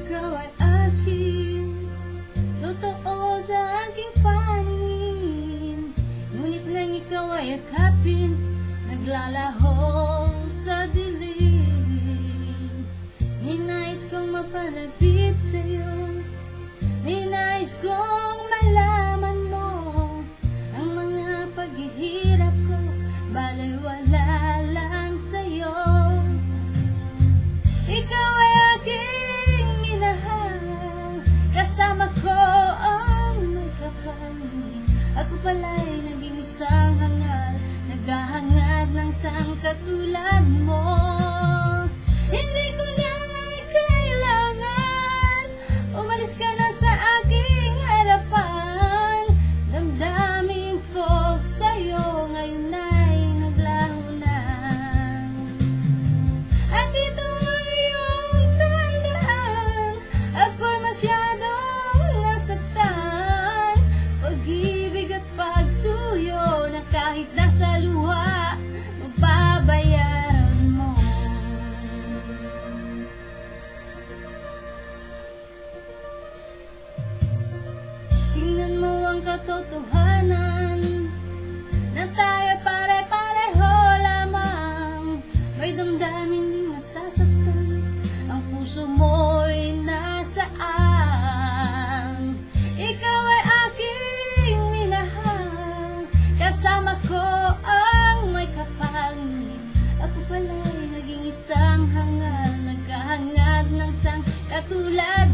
ikaw ay akin, totoo sa aking paningin. Ngunit nang ikaw ay akapin, naglalaho sa dilim. Ninais kong mapalapit sa'yo, ninais kong malaman mo ang mga paghihirap ko, balewala lang sa'yo. Ikaw ay aking minahal, kasama ko ang may kapal. Ako pala'y naging isang hangal, naghahangad ng isang katulad mo. Hindi ko na kailangan, umalis ka na sa aking harapan. Damdamin ko sa'yo ngayon ay naglaho na. At ito ay iyong tandaan, ako'y masyadong nasaktan. Pag-ibig at pagsuyo na kahit nasa luha, mababayaran mo. Tingnan mo ang katotohanan, na tayo pare-pareho lamang. May damdamin din nasasaktan, ang puso mo'y nasaan. Ikaw ay aking minahal, kasama ko ang may kapal. Ako pala'y naging isang hangal, naghahangad ng isang katulad